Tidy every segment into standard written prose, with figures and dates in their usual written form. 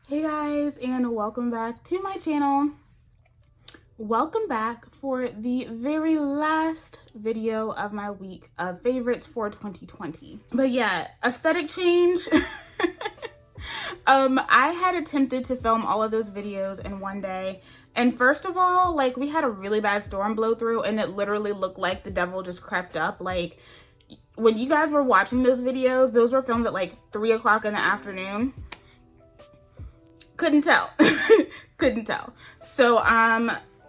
Hey guys, and welcome back to my channel. Welcome back for the very last video of my week of favorites for 2020. But yeah, aesthetic change. I had attempted to film all of those videos in one day. And first of all, like, we had a really bad storm blow through and it literally looked like the devil just crept up. Like, when you guys were watching those videos, those were filmed at like 3 o'clock in the afternoon. Couldn't tell. Couldn't tell. So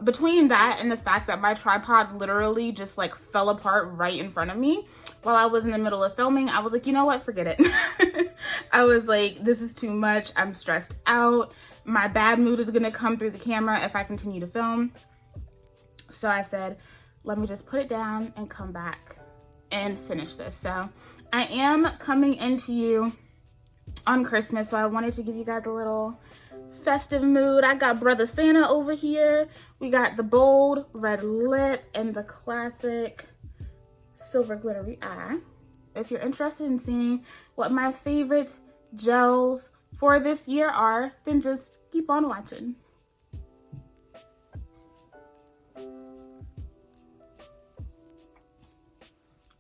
between that and the fact that my tripod literally just like fell apart right in front of me while I was in the middle of filming, I was like, you know what, forget it. I was like, this is too much. I'm stressed out. My bad mood is gonna come through the camera if I continue to film. So I said, let me just put it down and come back and finish this. So I am coming into you on Christmas, so I wanted to give you guys a little festive mood. I got Brother Santa over here. We got the bold red lip and the classic silver glittery eye. If you're interested in seeing what my favorite gels for this year are, then just keep on watching.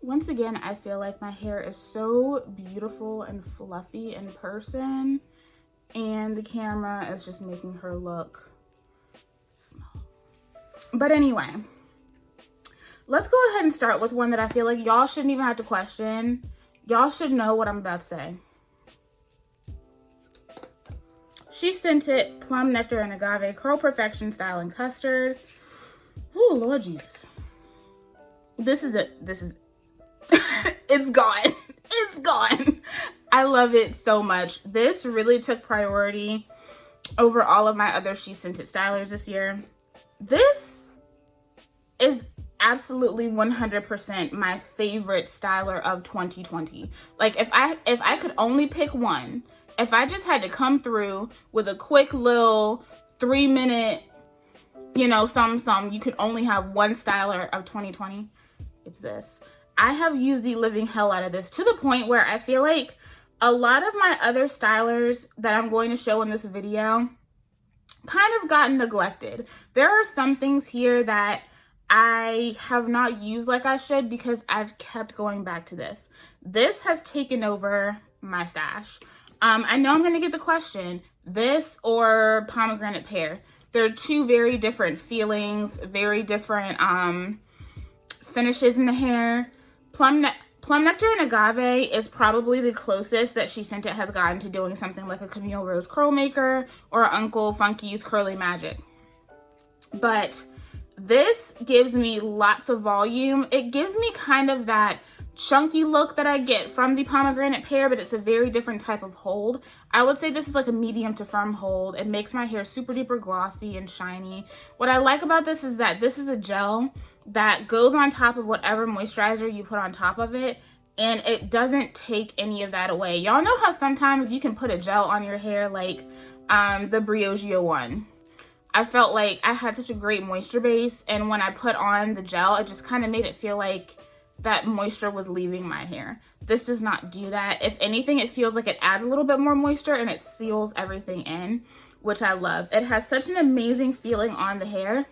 Once again, I feel like my hair is so beautiful and fluffy in person, and the camera is just making her look small. But anyway, let's go ahead and start with one that I feel like y'all shouldn't even have to question. Y'all should know what I'm about to say. She scented Plum Nectar and Agave Curl Perfection Style and Custard. Oh, Lord Jesus. This is it. This is it's gone. It's gone. I love it so much. This really took priority over all of my other She Scented stylers this year. This is absolutely 100% my favorite styler of 2020. Like, if I could only pick one, if I just had to come through with a quick little 3-minute, you know, you could only have one styler of 2020, it's this. I have used the living hell out of this to the point where I feel like a lot of my other stylers that I'm going to show in this video kind of gotten neglected. There are some things here that I have not used like I should because I've kept going back to this. This has taken over my stash. I know I'm going to get the question, this or pomegranate pear. They're two very different feelings, very different finishes in the hair. Plum Nectar and Agave is probably the closest that She Scented has gotten to doing something like a Camille Rose Curlmaker or Uncle Funky's Curly Magic. But this gives me lots of volume. It gives me kind of that chunky look that I get from the pomegranate pear, but it's a very different type of hold. I would say this is like a medium to firm hold. It makes my hair super duper glossy and shiny. What I like about this is that this is a gel that goes on top of whatever moisturizer you put on top of it, and it doesn't take any of that away. Y'all know how sometimes you can put a gel on your hair, like the Briogeo one. I felt like I had such a great moisture base, and when I put on the gel, it just kind of made it feel like that moisture was leaving my hair. This does not do that. If anything, it feels like it adds a little bit more moisture and it seals everything in, which I love. It has such an amazing feeling on the hair,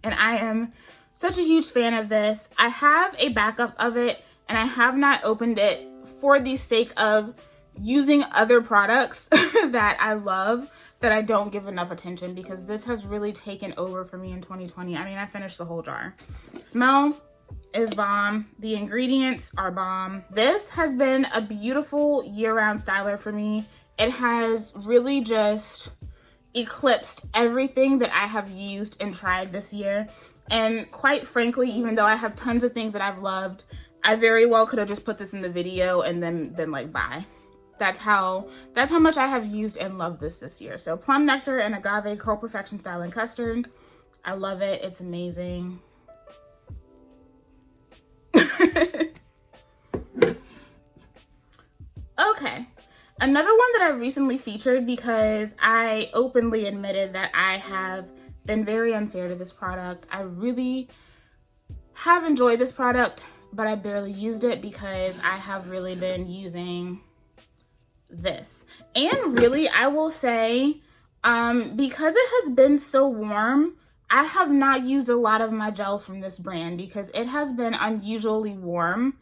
and I am such a huge fan of this. I have a backup of it, and I have not opened it for the sake of using other products that I love that I don't give enough attention, because this has really taken over for me in 2020. I mean, I finished the whole jar. Smell is bomb. The ingredients are bomb. This has been a beautiful year-round styler for me. It has really just eclipsed everything that I have used and tried this year. And quite frankly, even though I have tons of things that I've loved, I very well could have just put this in the video and then been like, bye. That's how much I have used and loved this year. So Plum Nectar and Agave Curl Perfection Style and Custard. I love it. It's amazing. Okay. Another one that I recently featured because I openly admitted that I have been very unfair to this product. I really have enjoyed this product, but I barely used it because I have really been using this. And really, I will say, because it has been so warm, I have not used a lot of my gels from this brand because it has been unusually warm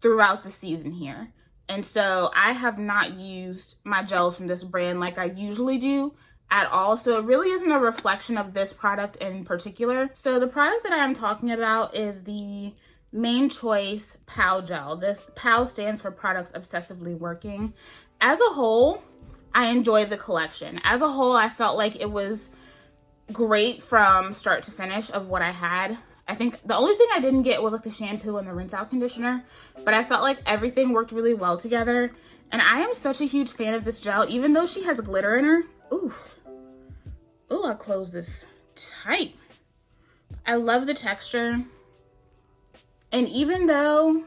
throughout the season here. And so I have not used my gels from this brand like I usually do at all. So it really isn't a reflection of this product in particular. So the product that I'm talking about is the Mane Choice POW Gel. This POW stands for Products Obsessively Working. As a whole, I enjoyed the collection. As a whole, I felt like it was great from start to finish of what I had. I think the only thing I didn't get was like the shampoo and the rinse out conditioner, but I felt like everything worked really well together. And I am such a huge fan of this gel, even though she has glitter in her. Ooh, I'll close this tight. I love the texture. And even though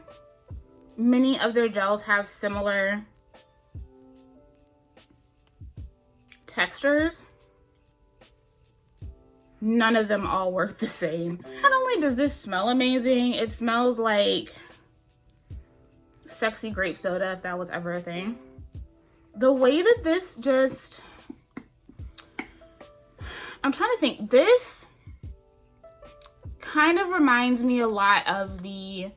many of their gels have similar textures, none of them all work the same. Not only does this smell amazing, it smells like sexy grape soda, if that was ever a thing. The way that this just, I'm trying to think, this kind of reminds me a lot of the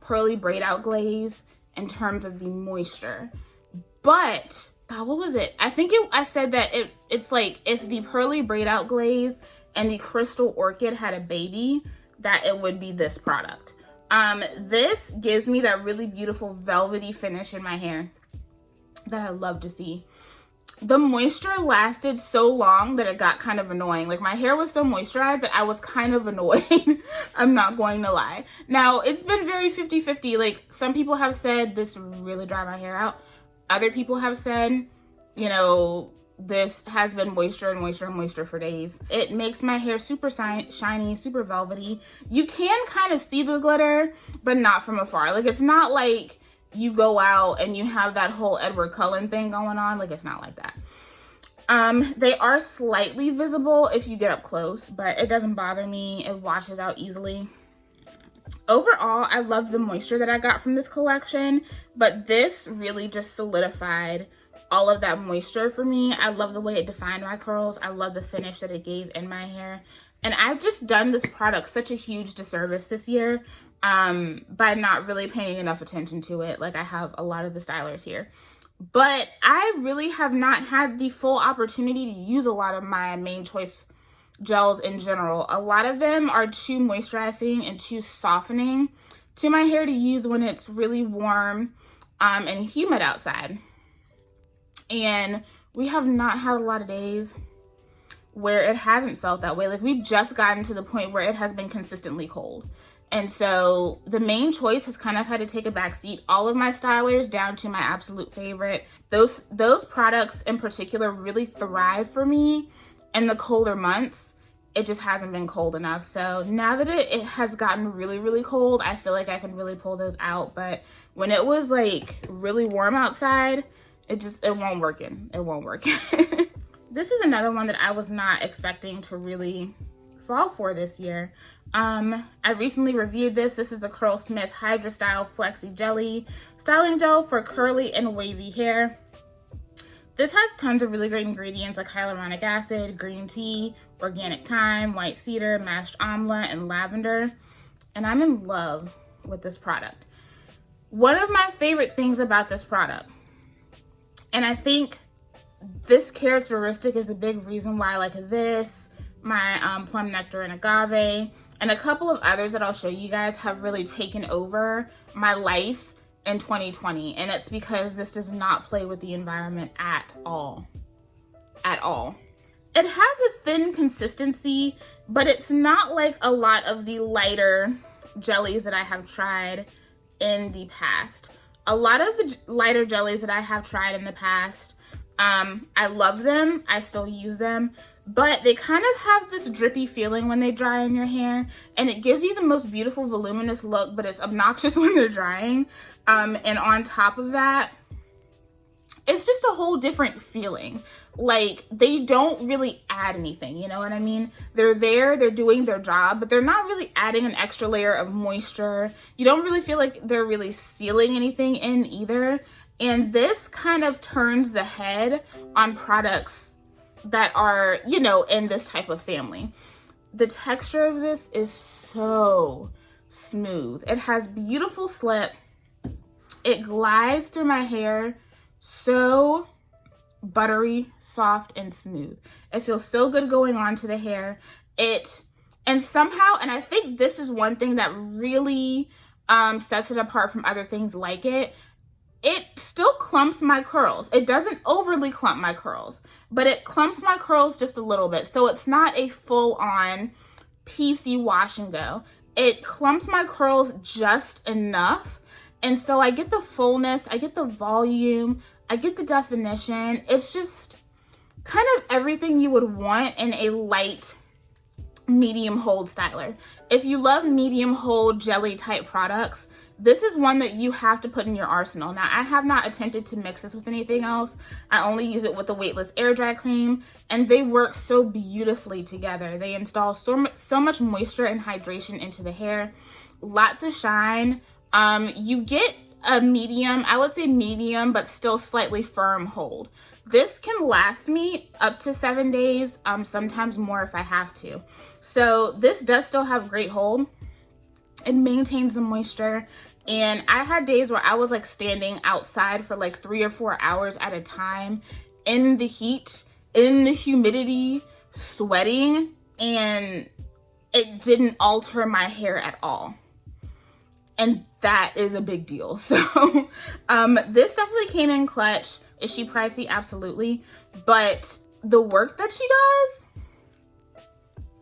Pearly Braid Out Glaze in terms of the moisture. But, God, what was it? I think I said that it's like if the Pearly Braid Out Glaze and the Crystal Orchid had a baby, that it would be this product. This gives me that really beautiful velvety finish in my hair that I love to see. The moisture lasted so long that it got kind of annoying. Like, my hair was so moisturized that I was kind of annoyed. I'm not going to lie. Now, it's been very 50-50. Like, some people have said this really dried my hair out. Other people have said, you know, this has been moisture and moisture and moisture for days. It makes my hair super shiny, super velvety. You can kind of see the glitter, but not from afar. Like, it's not like you go out and you have that whole Edward Cullen thing going on. Like, it's not like that. They are slightly visible if you get up close, but it doesn't bother me. It washes out easily. Overall, I love the moisture that I got from this collection, but this really just solidified all of that moisture for me. I love the way it defined my curls. I love the finish that it gave in my hair. And I've just done this product such a huge disservice this year by not really paying enough attention to it like I have a lot of the stylers here. But I really have not had the full opportunity to use a lot of my Mane Choice gels in general. A lot of them are too moisturizing and too softening to my hair to use when it's really warm and humid outside. And we have not had a lot of days where it hasn't felt that way. Like, we've just gotten to the point where it has been consistently cold. And so the Mane Choice has kind of had to take a back seat. All of my stylers, down to my absolute favorite, those products in particular really thrive for me in the colder months. It just hasn't been cold enough. So now that it has gotten really, really cold, I feel like I can really pull those out. But when it was like really warm outside, it won't work in. It won't work. This is another one that I was not expecting to really fall for this year. I recently reviewed this. This is the Curlsmith Hydra Style Flaxseed Jelly Styling Gel for curly and wavy hair. This has tons of really great ingredients like hyaluronic acid, green tea, organic thyme, white cedar, mashed amla, and lavender. And I'm in love with this product. One of my favorite things about this product, and I think this characteristic is a big reason why I like this, my Plum Nectar and Agave, and a couple of others that I'll show you guys have really taken over my life in 2020. And it's because this does not play with the environment at all. At all. It has a thin consistency, but it's not like a lot of the lighter jellies that I have tried in the past. A lot of the lighter jellies that I have tried in the past, I love them. I still use them. But they kind of have this drippy feeling when they dry in your hair, and it gives you the most beautiful voluminous look, but it's obnoxious when they're drying. And on top of that, it's just a whole different feeling. Like, they don't really add anything, you know what I mean? They're there, they're doing their job, but they're not really adding an extra layer of moisture. You don't really feel like they're really sealing anything in either. And this kind of turns the head on products that are, you know, in this type of family. The texture of this is so smooth. It has beautiful slip. It glides through my hair so buttery, soft, and smooth. It feels so good going on to the hair. And somehow, and I think this is one thing that really sets it apart from other things like it still clumps my curls. It doesn't overly clump my curls, but it clumps my curls just a little bit. So it's not a full-on PC wash and go. It clumps my curls just enough. And so I get the fullness, I get the volume, I get the definition. It's just kind of everything you would want in a light medium hold styler. If you love medium hold jelly type products, this is one that you have to put in your arsenal. Now, I have not attempted to mix this with anything else. I only use it with the weightless air dry cream, and they work so beautifully together. They install so much moisture and hydration into the hair. Lots of shine. You get a medium, I would say medium, but still slightly firm hold. This can last me up to 7 days, sometimes more if I have to. So this does still have great hold. It maintains the moisture. And I had days where I was like standing outside for like 3 or 4 hours at a time in the heat, in the humidity, sweating, and it didn't alter my hair at all. And that is a big deal. So this definitely came in clutch. Is she pricey? Absolutely. But the work that she does,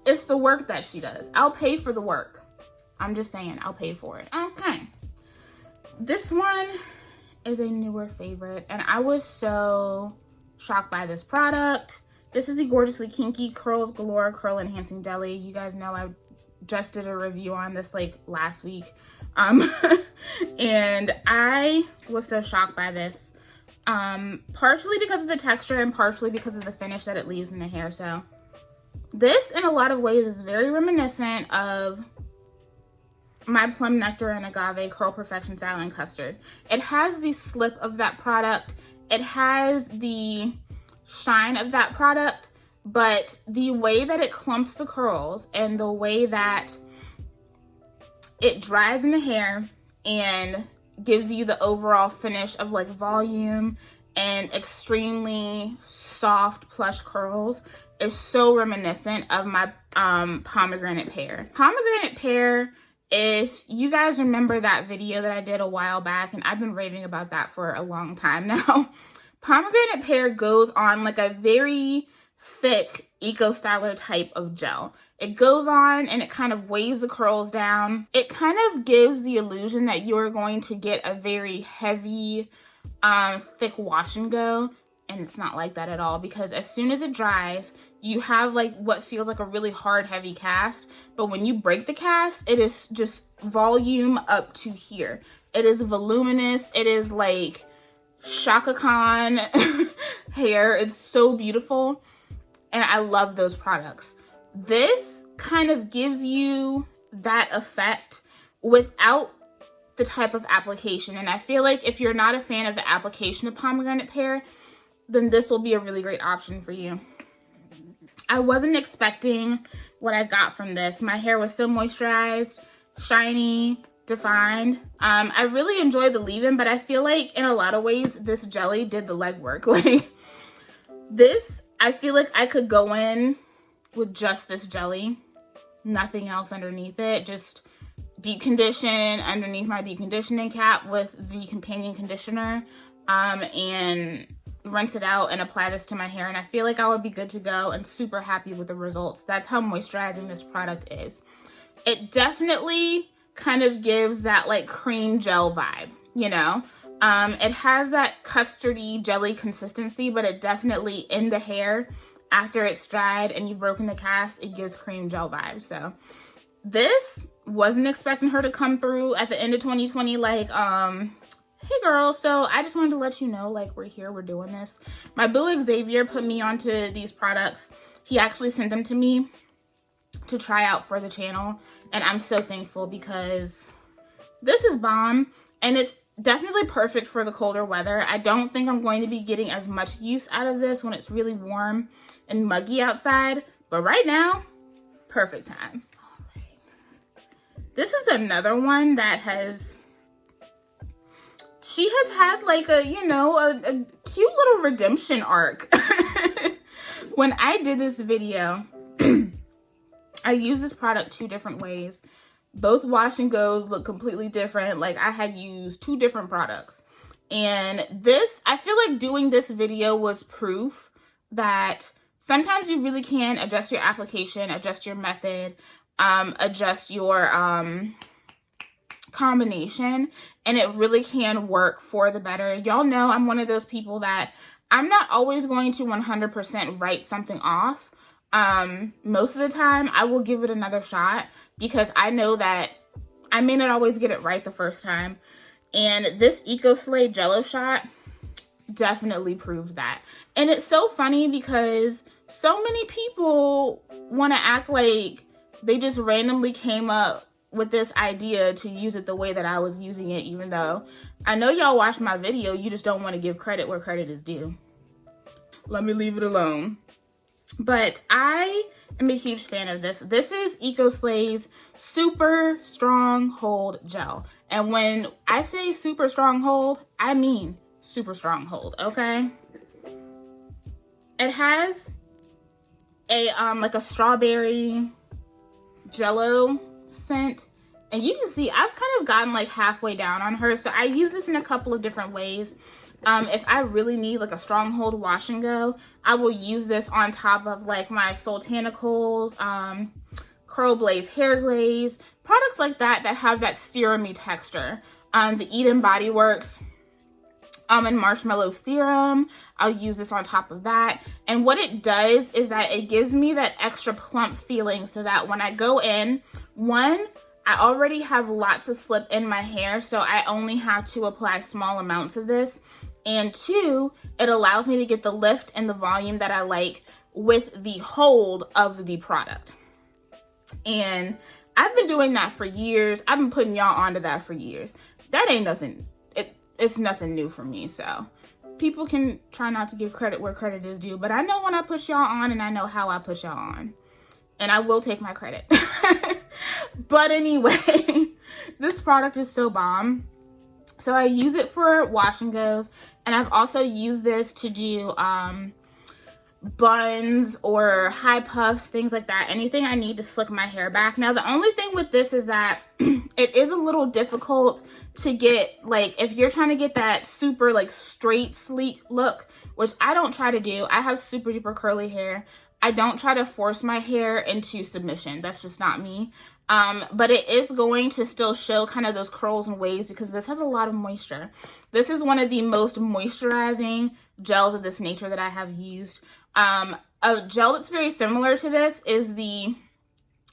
it's the work that she does. I'll pay for the work. I'm just saying, I'll pay for it. Okay. This one is a newer favorite, and I was so shocked by this product. This is the Gorgeously Kinky Curls Galore Curl Enhancing Jelly. You guys know I just did a review on this like last week. And I was so shocked by this. Partially because of the texture and partially because of the finish that it leaves in the hair. So this in a lot of ways is very reminiscent of my Plum Nectar and Agave Curl Perfection Styling Custard. It has the slip of that product. It has the shine of that product, but the way that it clumps the curls and the way that it dries in the hair and gives you the overall finish of like volume and extremely soft plush curls is so reminiscent of my pomegranate pear. Pomegranate pear, if you guys remember that video that I did a while back, and I've been raving about that for a long time now, pomegranate pear goes on like a very thick eco styler type of gel. It goes on and it kind of weighs the curls down. It kind of gives the illusion that you're going to get a very heavy, thick wash and go. And it's not like that at all, because as soon as it dries, you have like what feels like a really hard, heavy cast. But when you break the cast, it is just volume up to here. It is voluminous. It is like Shaka Khan hair. It's so beautiful. And I love those products. This kind of gives you that effect without the type of application. And I feel like if you're not a fan of the application of pomegranate pear, then this will be a really great option for you. I wasn't expecting what I got from this. My hair was still moisturized, shiny, defined. I really enjoyed the leave-in, but I feel like in a lot of ways, this jelly did the legwork. Like this, I feel like I could go in with just this jelly, nothing else underneath it, just deep condition underneath my deep conditioning cap with the companion conditioner, and rinse it out and apply this to my hair, and I feel like I would be good to go and super happy with the results. That's how moisturizing this product is. It definitely kind of gives that like cream gel vibe, you know? It has that custardy jelly consistency, but it definitely in the hair after it's dried and you've broken the cast, it gives cream gel vibes. So this, wasn't expecting her to come through at the end of 2020 like, hey girl, so I just wanted to let you know, like, we're here, we're doing this. My boo Xavier put me onto these products. He actually sent them to me to try out for the channel, and I'm so thankful because this is bomb, and it's definitely perfect for the colder weather. I don't think I'm going to be getting as much use out of this when it's really warm and muggy outside, but right now, perfect time. All right. This is another one that she has had like a, you know, a cute little redemption arc. When I did this video, I used this product 2 different ways. Both wash and goes look completely different. Like, I had used 2 different products. And this, I feel like doing this video was proof that sometimes you really can adjust your application, adjust your method, adjust your combination, and it really can work for the better. Y'all know I'm one of those people that I'm not always going to 100% write something off. Most of the time I will give it another shot because I know that I may not always get it right the first time. And this Ecoslay Jell-O shot definitely proved that. And it's so funny because so many people want to act like they just randomly came up with this idea to use it the way that I was using it, even though I know y'all watch my video, you just don't want to give credit where credit is due. Let me leave it alone. But I am a huge fan of this. This is Ecoslay's Super Stronghold Gel. And when I say Super Stronghold, I mean Super Stronghold, okay? It has a like a strawberry Jell-O scent, and you can see I've kind of gotten like halfway down on her, so I use this in a couple of different ways. If I really need like a Stronghold wash and go, I will use this on top of like my Sultanicals, Curl Blaze hair glaze, products like that that have that serum-y texture. The Eden Body Works and Marshmallow Serum, I'll use this on top of that. And what it does is that it gives me that extra plump feeling so that when I go in, one, I already have lots of slip in my hair, so I only have to apply small amounts of this. And 2, it allows me to get the lift and the volume that I like with the hold of the product. And I've been doing that for years. I've been putting y'all onto that for years. That ain't nothing. It's nothing new for me, so people can try not to give credit where credit is due, but I know when I push y'all on and I know how I push y'all on. And I will take my credit. But anyway, this product is so bomb. So I use it for wash and goes, and I've also used this to do buns or high puffs, things like that. Anything I need to slick my hair back. Now, the only thing with this is that it is a little difficult to get, like, if you're trying to get that super, like, straight, sleek look, which I don't try to do. I have super duper curly hair. I don't try to force my hair into submission. That's just not me. But it is going to still show kind of those curls and waves because this has a lot of moisture. This is one of the most moisturizing gels of this nature that I have used. A gel that's very similar to this is the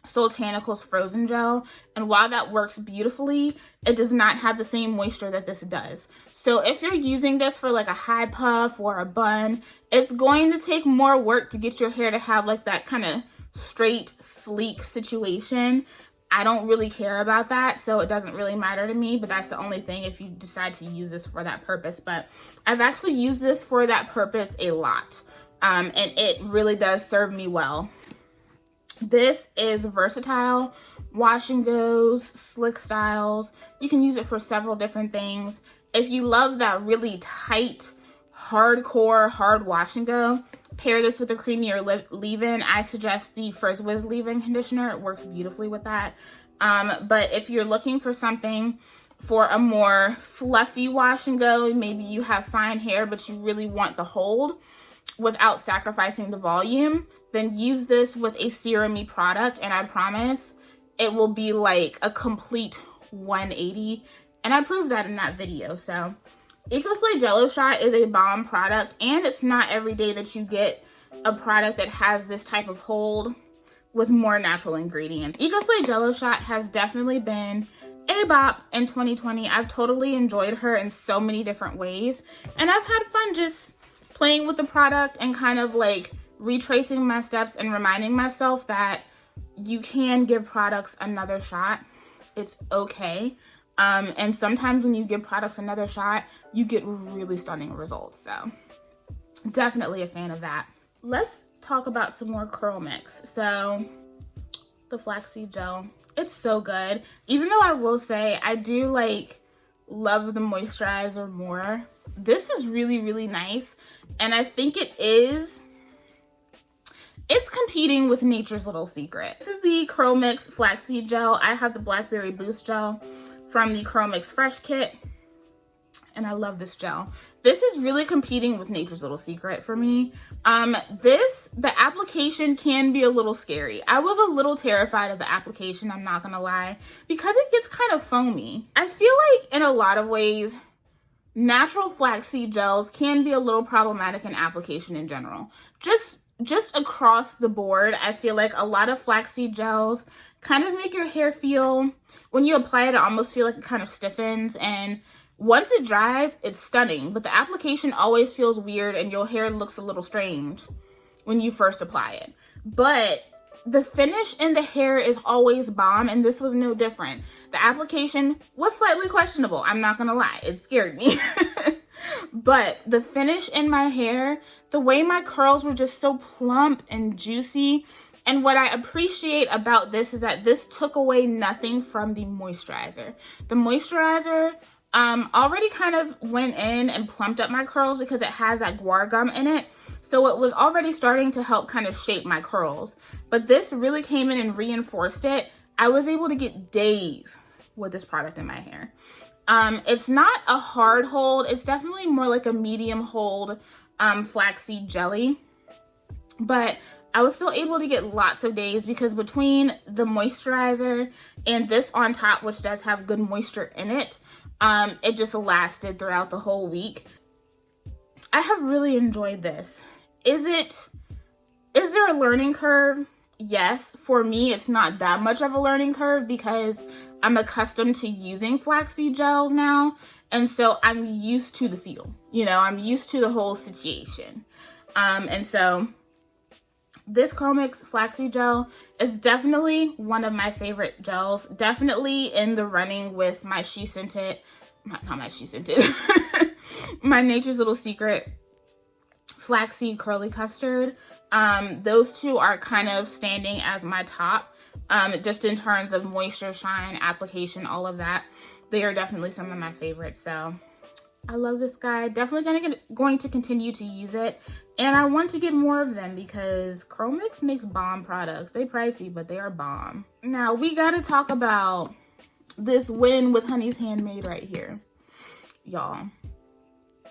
Sultanical's Frozen Gel. And while that works beautifully, it does not have the same moisture that this does. So if you're using this for like a high puff or a bun, it's going to take more work to get your hair to have like that kind of straight, sleek situation. I don't really care about that, so it doesn't really matter to me, but that's the only thing if you decide to use this for that purpose. But I've actually used this for that purpose a lot, and it really does serve me well. This is versatile, wash and goes, slick styles. You can use it for several different things. If you love that really tight, hardcore, hard wash and go, pair this with a creamier leave-in. I suggest the First Wiz leave-in conditioner. It works beautifully with that. But if you're looking for something for a more fluffy wash and go, maybe you have fine hair, but you really want the hold without sacrificing the volume, then use this with a serum-y product, and I promise it will be like a complete 180. And I proved that in that video. So Ecoslay Jell-O Shot is a bomb product, and it's not every day that you get a product that has this type of hold with more natural ingredients. Ecoslay Jell-O Shot has definitely been a bop in 2020. I've totally enjoyed her in so many different ways, and I've had fun just playing with the product and kind of like retracing my steps and reminding myself that you can give products another shot. It's okay. And sometimes when you give products another shot, you get really stunning results. So definitely a fan of that. Let's talk about some more Chromex. So the Flaxseed Gel, it's so good. Even though I will say I do like love the moisturizer more, this is really, really nice. And I think it's competing with Nature's Little Secret. This is the Chromex Flaxseed Gel. I have the Blackberry Boost Gel from the Chromex Fresh Kit, and I love this gel. This is really competing with Nature's Little Secret for me. The application can be a little scary. I was a little terrified of the application, I'm not gonna lie, because it gets kind of foamy. I feel like in a lot of ways, natural flaxseed gels can be a little problematic in application in general. Just across the board, I feel like a lot of flaxseed gels kind of make your hair feel, when you apply it, it almost feel like it kind of stiffens, and once it dries, it's stunning, but the application always feels weird and your hair looks a little strange when you first apply it. But the finish in the hair is always bomb, and this was no different. The application was slightly questionable, I'm not gonna lie, it scared me. But the finish in my hair, the way my curls were just so plump and juicy, and what I appreciate about this is that this took away nothing from the moisturizer. The moisturizer already kind of went in and plumped up my curls because it has that guar gum in it. So it was already starting to help kind of shape my curls. But this really came in and reinforced it. I was able to get days with this product in my hair. It's not a hard hold. It's definitely more like a medium hold flaxseed jelly. But I was still able to get lots of days because between the moisturizer and this on top, which does have good moisture in it, it just lasted throughout the whole week. I have really enjoyed this. Is there a learning curve? Yes. For me, it's not that much of a learning curve because I'm accustomed to using flaxseed gels now. And so I'm used to the feel, you know, I'm used to the whole situation. And so this Chromex Flaxseed Gel is definitely one of my favorite gels. Definitely in the running with my my Nature's Little Secret Flaxseed Curly Custard. Those two are kind of standing as my top, just in terms of moisture, shine, application, all of that. They are definitely some of my favorites. So I love this guy. Definitely going to continue to use it. And I want to get more of them because Chromex makes bomb products. They're pricey, but they are bomb. Now we got to talk about this win with Honey's Handmade right here. Y'all,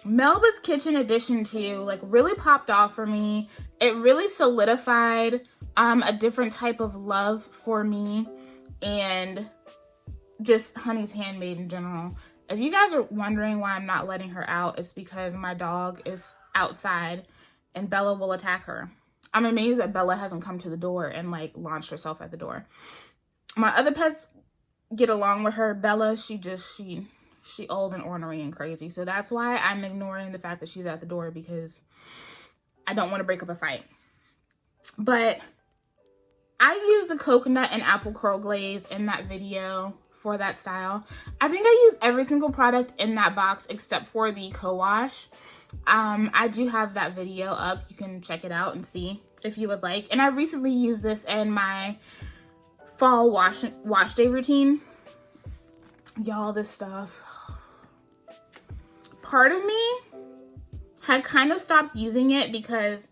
Melba's Kitchen Edition 2 like really popped off for me. It really solidified a different type of love for me and just Honey's Handmade in general. If you guys are wondering why I'm not letting her out, it's because my dog is outside and Bella will attack her. I'm amazed that Bella hasn't come to the door and like launched herself at the door. My other pets get along with her. Bella, she old and ornery and crazy. So that's why I'm ignoring the fact that she's at the door, because I don't want to break up a fight. But I used the coconut and apple curl glaze in that video for that style. I think I used every single product in that box except for the co-wash. I do have that video up. You can check it out and see if you would like. And I recently used this in my fall wash day routine. Y'all, this stuff. Part of me had kind of stopped using it because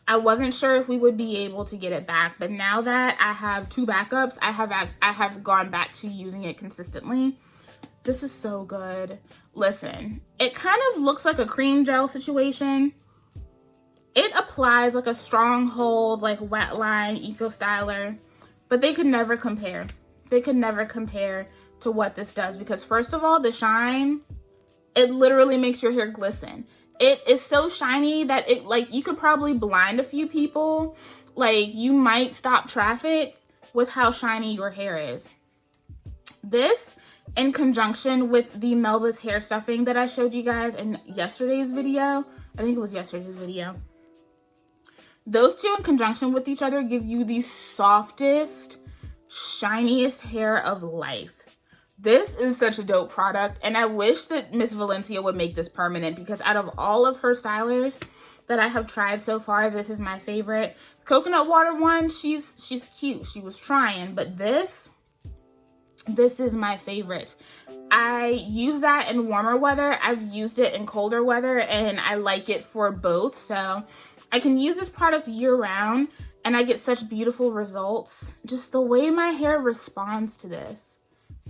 I wasn't sure if we would be able to get it back. But now that I have 2 backups, I have gone back to using it consistently. This is so good. Listen, it kind of looks like a cream gel situation. It applies like a Stronghold, like wet line eco styler, but they could never compare. They could never compare to what this does, because first of all, the shine, it literally makes your hair glisten. It is so shiny that it, like, you could probably blind a few people. Like, you might stop traffic with how shiny your hair is. This, in conjunction with the Melba's hair stuffing that I showed you guys in yesterday's video, I think it was yesterday's video. Those two in conjunction with each other give you the softest, shiniest hair of life. This is such a dope product, and I wish that Miss Valencia would make this permanent, because out of all of her stylers that I have tried so far, this is my favorite. Coconut water one, she's cute. She was trying, but this is my favorite. I use that in warmer weather. I've used it in colder weather, and I like it for both. So I can use this product year round, and I get such beautiful results. Just the way my hair responds to this.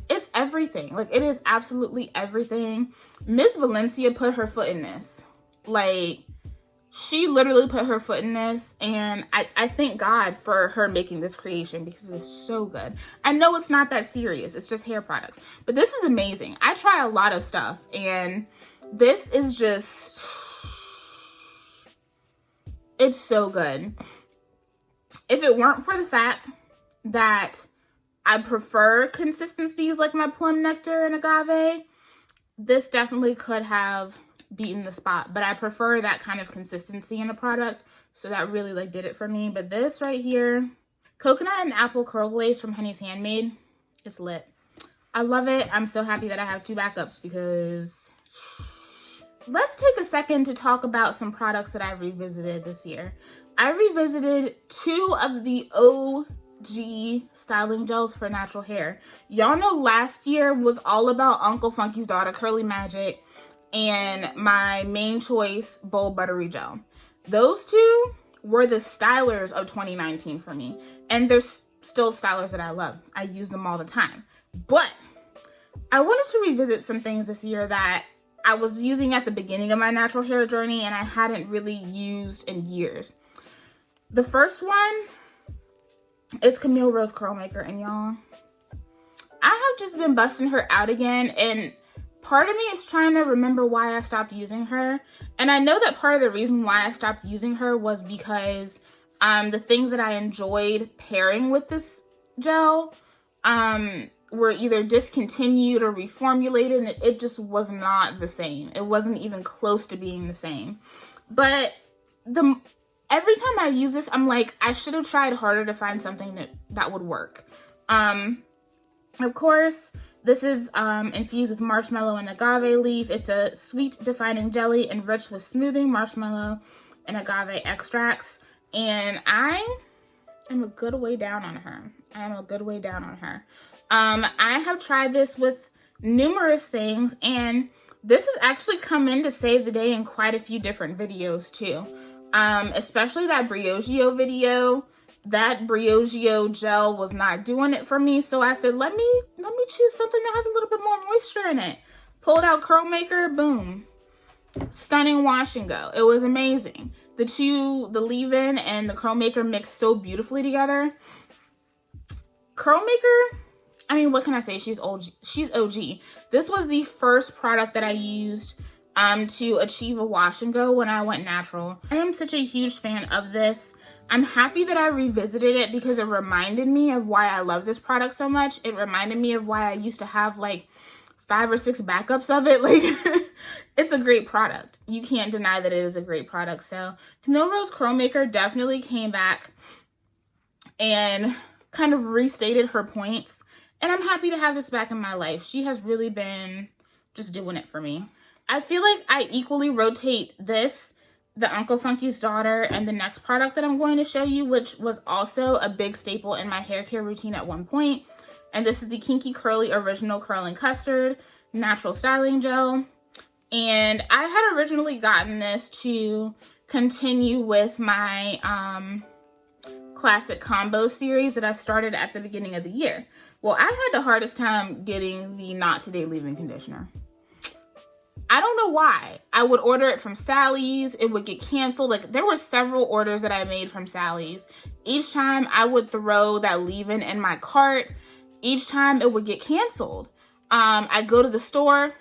It's everything. Like, it is absolutely everything. Miss Valencia put her foot in this. Like, she literally put her foot in this, and I thank God for her making this creation, because it is so good. I know it's not that serious. It's just hair products. But this is amazing. I try a lot of stuff, and this is just... it's so good. If it weren't for the fact that I prefer consistencies like my Plum Nectar and Agave, this definitely could have beaten the spot, but I prefer that kind of consistency in a product, so that really like did it for me. But this right here, Coconut and Apple Curl Glaze from Honey's Handmade, it's lit. I love it. I'm so happy that I have 2 backups, because let's take a second to talk about some products that I revisited this year. I revisited 2 of the OG styling gels for natural hair. Y'all know last year was all about Uncle Funky's Daughter Curly Magic and my Mane Choice Bold Buttery Gel. Those 2 were the stylers of 2019 for me. And they're still stylers that I love. I use them all the time. But I wanted to revisit some things this year that I was using at the beginning of my natural hair journey and I hadn't really used in years. The first one is Camille Rose Curlmaker, and y'all, I have just been busting her out again, and part of me is trying to remember why I stopped using her. And I know that part of the reason why I stopped using her was because the things that I enjoyed pairing with this gel were either discontinued or reformulated, and it just was not the same. It wasn't even close to being the same. But every time I use this, I'm like, I should have tried harder to find something that would work. Of course, this is infused with marshmallow and agave leaf. It's a sweet defining jelly enriched with smoothing marshmallow and agave extracts. And I am a good way down on her. I have tried this with numerous things, and this has actually come in to save the day in quite a few different videos too. Especially that Briogeo video. That Briogeo gel was not doing it for me, so I said, let me choose something that has a little bit more moisture in it. Pulled out Curlmaker, boom. Stunning wash and go. It was amazing. The leave-in and the Curlmaker mixed so beautifully together. Curlmaker, I mean, what can I say? She's OG. This was the first product that I used to achieve a wash and go when I went natural. I am such a huge fan of this. I'm happy that I revisited it because it reminded me of why I love this product so much. It reminded me of why I used to have like 5 or 6 backups of it. Like, it's a great product. You can't deny that it is a great product. So Camille Rose Curlmaker definitely came back and kind of restated her points. And I'm happy to have this back in my life. She has really been just doing it for me. I feel like I equally rotate this, the Uncle Funky's Daughter, and the next product that I'm going to show you, which was also a big staple in my hair care routine at one point. And this is the Kinky Curly Original Curling Custard Natural Styling Gel. And I had originally gotten this to continue with my classic combo series that I started at the beginning of the year. Well, I had the hardest time getting the Not Today leave-in conditioner. I don't know why. I would order it from Sally's. It would get canceled. Like, there were several orders that I made from Sally's. Each time I would throw that leave-in in my cart. Each time it would get canceled. I'd go to the store,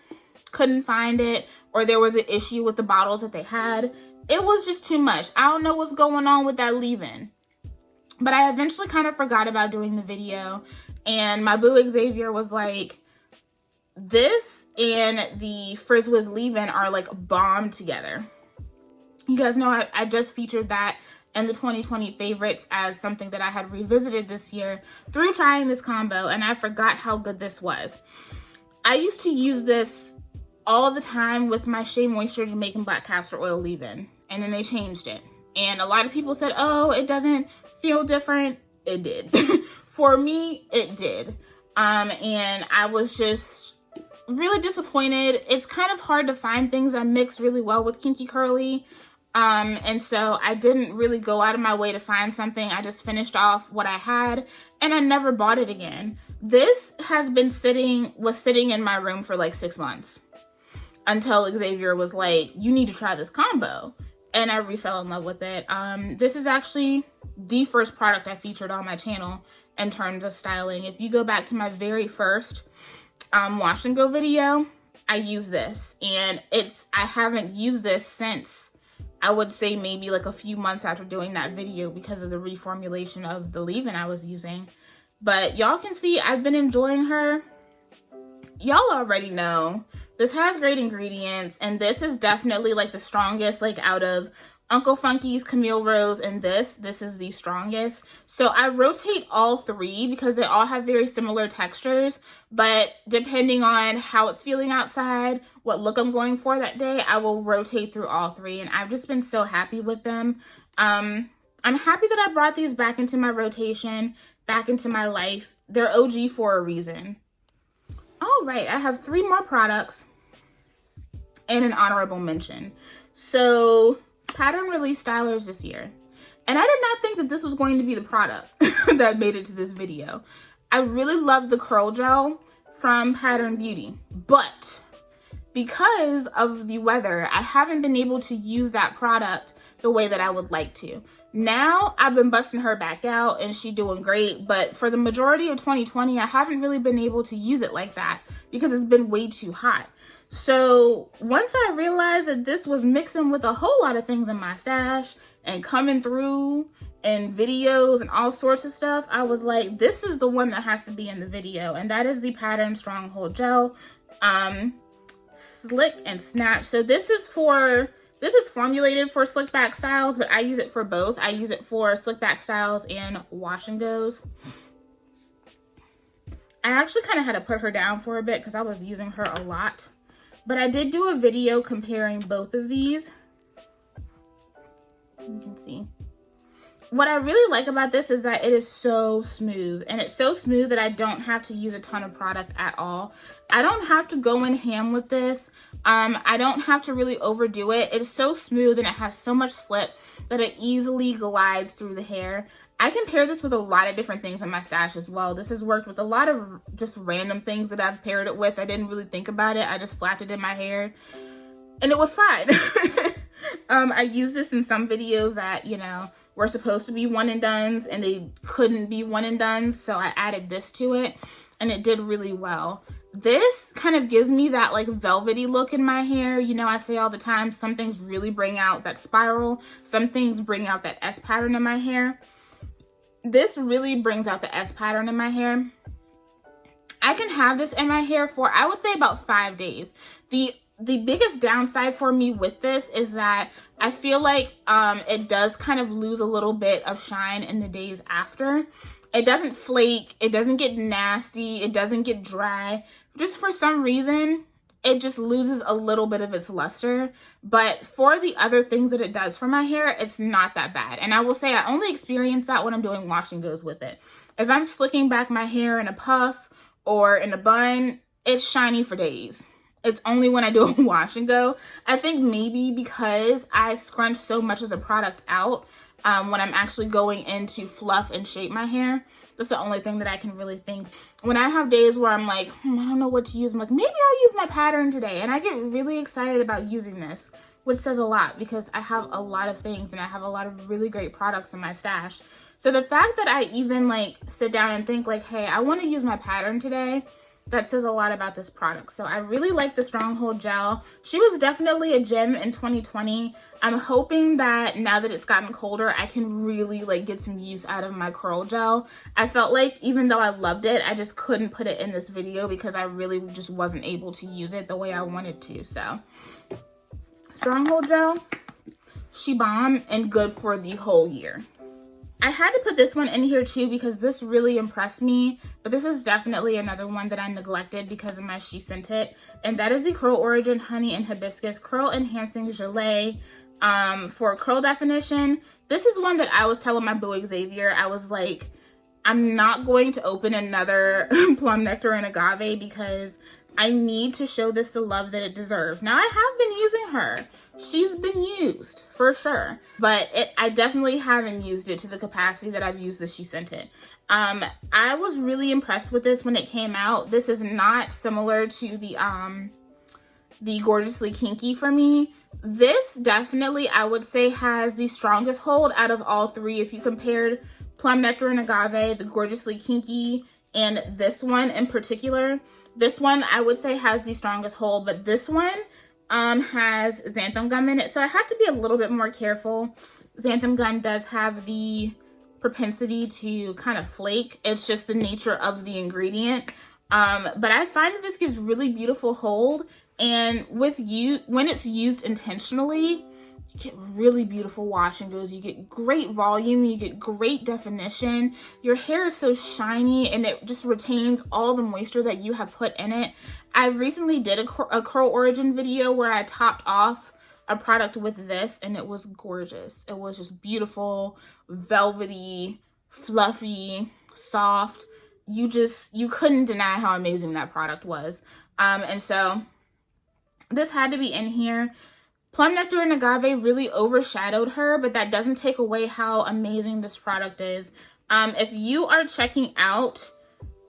couldn't find it, or there was an issue with the bottles that they had. It was just too much. I don't know what's going on with that leave-in. But I eventually kind of forgot about doing the video. And my boo Xavier was like, this and the Frizz Wiz leave-in are like bomb together. You guys know I just featured that and the 2020 favorites as something that I had revisited this year through trying this combo, and I forgot how good this was. I used to use this all the time with my Shea Moisture Jamaican Black Castor Oil leave-in, and then they changed it. And a lot of people said, oh, it doesn't feel different. It did. For me, it did. And I was just really disappointed. It's kind of hard to find things that mix really well with Kinky Curly. And so I didn't really go out of my way to find something. I just finished off what I had and I never bought it again. This has been was sitting in my room for like 6 months until Xavier was like, you need to try this combo. And I fell in love with it. This is actually the first product I featured on my channel in terms of styling. If you go back to my very first wash and go video, I use this, and I haven't used this since, I would say maybe like a few months after doing that video because of the reformulation of the leave-in I was using. But y'all can see I've been enjoying her. Y'all already know this has great ingredients, and this is definitely like the strongest, like out of Uncle Funky's, Camille Rose, and this is the strongest. So I rotate all three because they all have very similar textures, but depending on how it's feeling outside, what look I'm going for that day, I will rotate through all three, and I've just been so happy with them. I'm happy that I brought these back into my rotation, back into my life. They're OG for a reason. All right, I have 3 more products and an honorable mention. So pattern release stylers this year, and I did not think that this was going to be the product that made it to this video. I really love the curl gel from Pattern Beauty, but because of the weather, I haven't been able to use that product the way that I would like to. Now I've been busting her back out and she's doing great, but for the majority of 2020, I haven't really been able to use it like that because it's been way too hot. So once I realized that this was mixing with a whole lot of things in my stash and coming through in videos and all sorts of stuff, I was like, this is the one that has to be in the video. And that is the Pattern Stronghold Gel, Slick and Snatch. So this is formulated for slick back styles, but I use it for both. I use it for slick back styles and wash and goes. I actually kind of had to put her down for a bit because I was using her a lot. But I did do a video comparing both of these. You can see. What I really like about this is that it is so smooth. And it's so smooth that I don't have to use a ton of product at all. I don't have to go in ham with this. I don't have to really overdo it. It's so smooth and it has so much slip that it easily glides through the hair. I can pair this with a lot of different things in my stash as well. This has worked with a lot of just random things that I've paired it with. I didn't really think about it. I just slapped it in my hair and it was fine. I use this in some videos that, you know, were supposed to be one and dones and they couldn't be one and dones. So I added this to it and it did really well. This kind of gives me that like velvety look in my hair. You know, I say all the time, some things really bring out that spiral. Some things bring out that S pattern in my hair. This really brings out the S pattern in my hair. I can have this in my hair for, I would say, about 5 days. The biggest downside for me with this is that I feel like it does kind of lose a little bit of shine in the days after. It doesn't flake, it doesn't get nasty, it doesn't get dry. Just for some reason, it just loses a little bit of its luster. But for the other things that it does for my hair, it's not that bad. And I will say I only experience that when I'm doing wash and goes with it. If I'm slicking back my hair in a puff or in a bun, it's shiny for days. It's only when I do a wash and go. I think maybe because I scrunch so much of the product out when I'm actually going in to fluff and shape my hair. That's the only thing that I can really think. When I have days where I'm like, I don't know what to use, I'm like, maybe I'll use my pattern today. And I get really excited about using this, which says a lot because I have a lot of things and I have a lot of really great products in my stash. So the fact that I even like sit down and think like, hey, I want to use my pattern today, that says a lot about this product. So I really like the Stronghold Gel. She was definitely a gem in 2020. I'm hoping that now that it's gotten colder, I can really like get some use out of my curl gel. I felt like even though I loved it, I just couldn't put it in this video because I really just wasn't able to use it the way I wanted to. So Stronghold Gel. She bomb and good for the whole year. I had to put this one in here too because this really impressed me, but this is definitely another one that I neglected because of my She Sent It, and that is the Curl Origin Honey and Hibiscus Curl Enhancing Gelee for curl definition. This is one that I was telling my boo Xavier, I was like, I'm not going to open another Plum Nectar and Agave because I need to show this the love that it deserves. Now, I have been using her. She's been used, for sure. But I definitely haven't used it to the capacity that I've used the She Sent It. I was really impressed with this when it came out. This is not similar to the Gorgeously Kinky for me. This definitely, I would say, has the strongest hold out of all three. If you compared Plum Nectar and Agave, the Gorgeously Kinky, and this one in particular, this one I would say has the strongest hold, but this one has xanthan gum in it, so I have to be a little bit more careful. Xanthan gum does have the propensity to kind of flake. It's just the nature of the ingredient. But I find that this gives really beautiful hold, and when it's used intentionally, you get really beautiful wash and goes. You get great volume, you get great definition. Your hair is so shiny and it just retains all the moisture that you have put in it. I recently did a Curl Origin video where I topped off a product with this, and it was gorgeous. It was just beautiful, velvety, fluffy, soft. You couldn't deny how amazing that product was. And so this had to be in here. Plum Nectar and Agave really overshadowed her, but that doesn't take away how amazing this product is. If you are checking out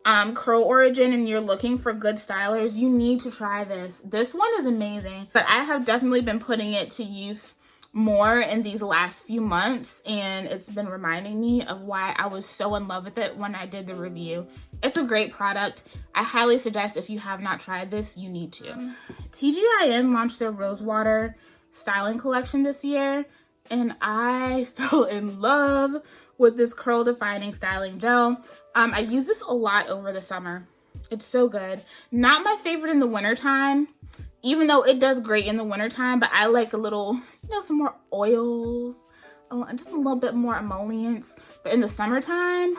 Curl Origin and you're looking for good stylers, you need to try this. This one is amazing, but I have definitely been putting it to use more in these last few months, and it's been reminding me of why I was so in love with it when I did the review. It's a great product. I highly suggest if you have not tried this, you need to. TGIN launched their Rosewater styling collection this year, and I fell in love with this curl defining styling gel. I use this a lot over the summer. It's so good. Not my favorite in the wintertime, even though it does great in the wintertime, but I like a little, some more oils, just a little bit more emollients. But in the summertime,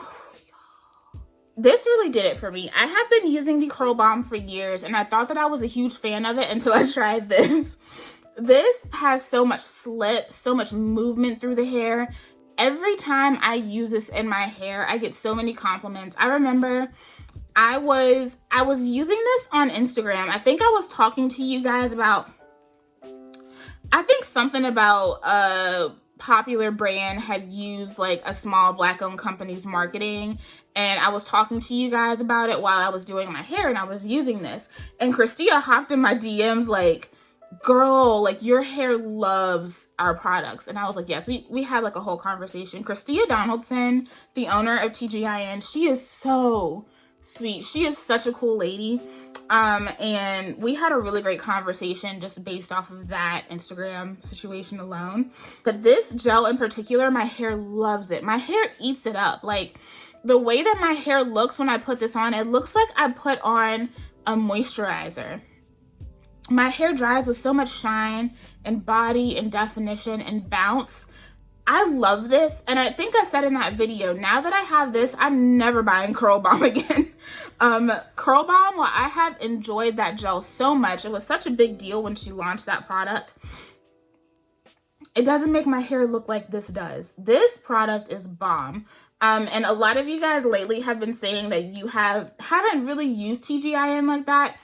this really did it for me. I have been using the Curl Bomb for years, and I thought that I was a huge fan of it until I tried this. This has so much slip, so much movement through the hair. Every time I use this in my hair, I get so many compliments. I remember I was using this on Instagram. I think I was talking to you guys about, I think something about a popular brand had used like a small Black-owned company's marketing, and I was talking to you guys about it while I was doing my hair, and I was using this. And Christia hopped in my DMs like, girl, like your hair loves our products. And I was like, yes, we had like a whole conversation. Christia Donaldson, the owner of TGIN, she is so sweet. She is such a cool lady. And we had a really great conversation just based off of that Instagram situation alone. But this gel in particular, my hair loves it. My hair eats it up. Like the way that my hair looks when I put this on, it looks like I put on a moisturizer. My hair dries with so much shine and body and definition and bounce. I love this, and I think I said in that video, now that I have this, I'm never buying Curl Bomb again. Curl Bomb, while I have enjoyed that gel so much, it was such a big deal when she launched that product, it doesn't make my hair look like this does. This product is bomb. And a lot of you guys lately have been saying that you haven't really used TGIN like that,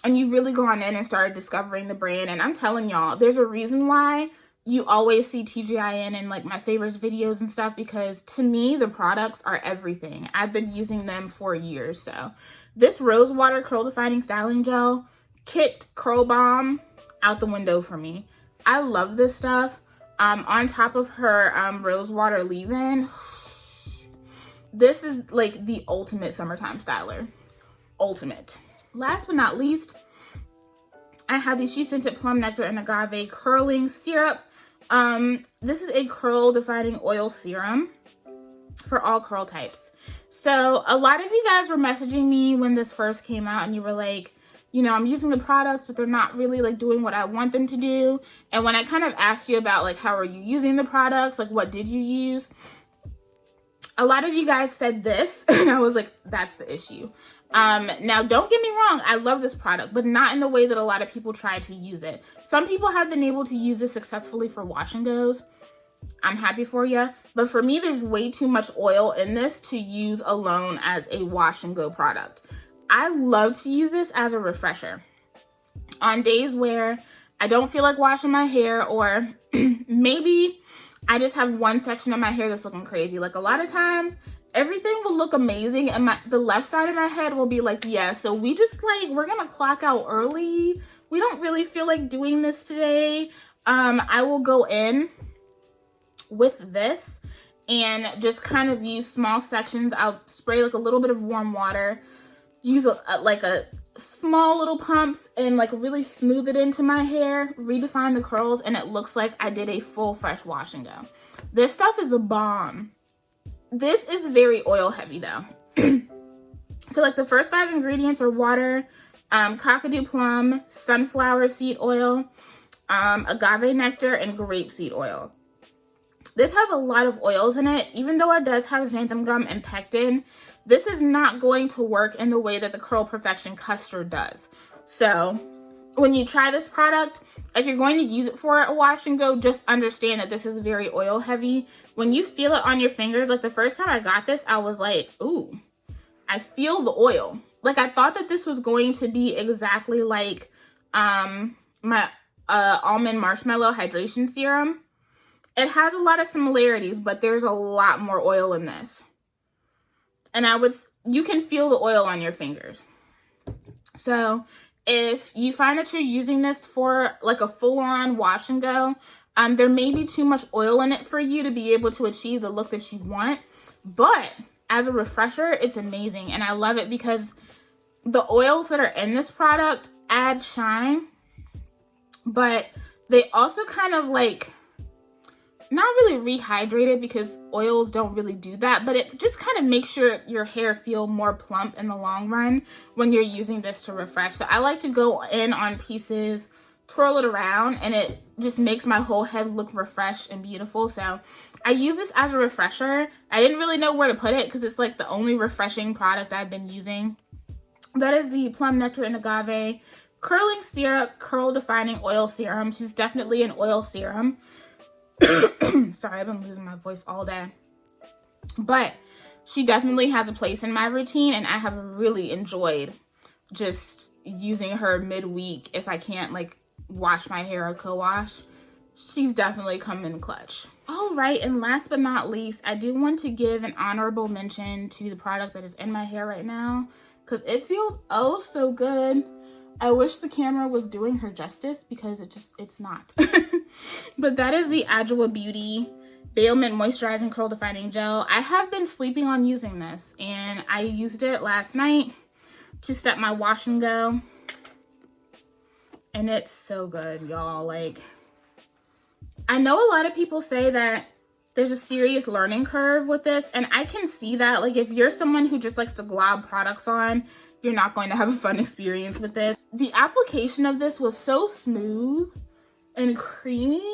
and you've really gone in and started discovering the brand. And I'm telling y'all, there's a reason why you always see TGIN in like my favorites videos and stuff, because to me, the products are everything. I've been using them for years. So this Rosewater Curl Defining Styling Gel kicked Curl Bomb out the window for me. I love this stuff. On top of her Rosewater leave-in, this is like the ultimate summertime styler. Ultimate. Last but not least, I have the She Sent It Plum Nectar and Agave Curling Syrup. This is a curl defining oil serum for all curl types. So a lot of you guys were messaging me when this first came out, and you were like, you know, I'm using the products, but they're not really like doing what I want them to do. And when I kind of asked you about like, how are you using the products? Like, what did you use? A lot of you guys said this, and I was like, that's the issue. Now, don't get me wrong. I love this product, but not in the way that a lot of people try to use it. Some people have been able to use this successfully for wash and goes. I'm happy for you. But for me, there's way too much oil in this to use alone as a wash and go product. I love to use this as a refresher. On days where I don't feel like washing my hair, or maybe I just have one section of my hair that's looking crazy. Like a lot of times, everything will look amazing and the left side of my head will be like, yeah, so we're gonna clock out early. We don't really feel like doing this today. I will go in with this and just kind of use small sections. I'll spray like a little bit of warm water, use like a small little pumps, and like really smooth it into my hair, redefine the curls, and it looks like I did a full fresh wash and go. This stuff is a bomb. This is very oil heavy though. So like the first 5 ingredients are water, cockadoo plum, sunflower seed oil, agave nectar, and grapeseed oil. This has a lot of oils in it. Even though it does have xanthan gum and pectin, this is not going to work in the way that the Curl Perfection Custard does. So when you try this product, if you're going to use it for a wash and go, just understand that this is very oil heavy. When you feel it on your fingers, like the first time I got this, I was like, ooh, I feel the oil. Like I thought that this was going to be exactly like my almond marshmallow hydration serum. It has a lot of similarities, but there's a lot more oil in this. And you can feel the oil on your fingers. So if you find that you're using this for like a full-on wash and go, there may be too much oil in it for you to be able to achieve the look that you want. But as a refresher, it's amazing. And I love it because the oils that are in this product add shine, but they also kind of like, not really rehydrate it because oils don't really do that, but it just kind of makes your hair feel more plump in the long run when you're using this to refresh. So I like to go in on pieces, twirl it around, and it just makes my whole head look refreshed and beautiful. So I use this as a refresher. I didn't really know where to put it because it's like the only refreshing product I've been using. That is the Plum Nectar and Agave Curling Syrup Curl Defining Oil Serum. She's definitely an oil serum. Sorry, I've been losing my voice all day. But she definitely has a place in my routine, and I have really enjoyed just using her midweek if I can't like wash my hair or co-wash. She's definitely come in clutch. All right, and last but not least, I do want to give an honorable mention to the product that is in my hair right now because it feels oh so good. I wish the camera was doing her justice because it's not. But that is the Agile Beauty Bailment Moisturizing Curl Defining Gel. I have been sleeping on using this, and I used it last night to set my wash and go. And it's so good, y'all. Like, I know a lot of people say that there's a serious learning curve with this, and I can see that. Like, if you're someone who just likes to glob products on, you're not going to have a fun experience with this. The application of this was so smooth and creamy,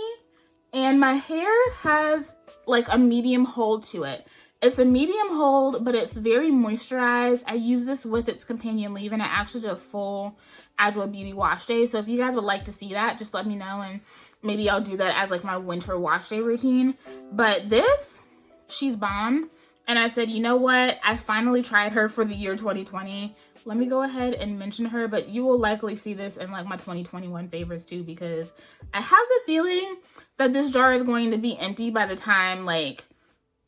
and my hair has like a medium hold to it. It's a medium hold, but it's very moisturized. I use this with its companion leave-in. I actually did a full Agile Beauty wash day, so if you guys would like to see that, just let me know, and maybe I'll do that as like my winter wash day routine. But this, she's bomb. And I said, you know what? I finally tried her for the year 2020. Let me go ahead and mention her, but you will likely see this in like my 2021 favorites too, because I have the feeling that this jar is going to be empty by the time like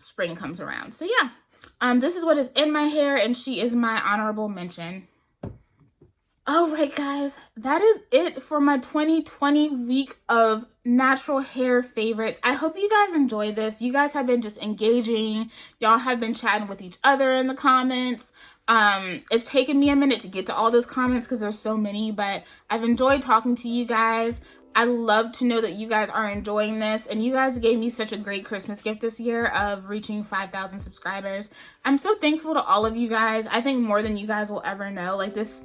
spring comes around. So yeah, this is what is in my hair, and she is my honorable mention. All right, guys, that is it for my 2020 week of natural hair favorites. I hope you guys enjoyed this. You guys have been just engaging. Y'all have been chatting with each other in the comments. It's taken me a minute to get to all those comments because there's so many, but I've enjoyed talking to you guys. I love to know that you guys are enjoying this, and you guys gave me such a great Christmas gift this year of reaching 5,000 subscribers. I'm so thankful to all of you guys. I think more than you guys will ever know. Like, this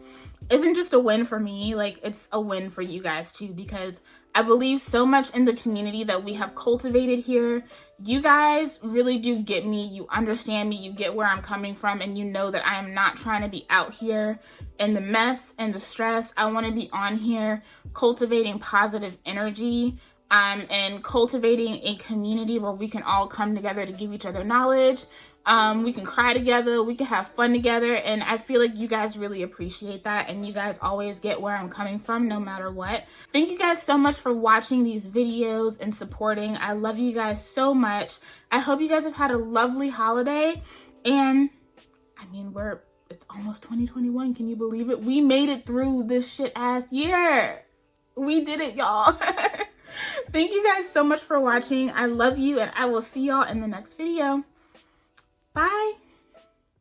isn't just a win for me, like it's a win for you guys too, because I believe so much in the community that we have cultivated here. You guys really do get me, you understand me, you get where I'm coming from, and you know that I am not trying to be out here in the mess and the stress. I want to be on here cultivating positive energy, and cultivating a community where we can all come together to give each other knowledge. We can cry together, we can have fun together, and I feel like you guys really appreciate that, and you guys always get where I'm coming from no matter what. Thank you guys so much for watching these videos and supporting. I love you guys so much. I hope you guys have had a lovely holiday, and I mean, it's almost 2021, can you believe it? We made it through this shit ass year. We did it, y'all. Thank you guys so much for watching. I love you, and I will see y'all in the next video. Bye.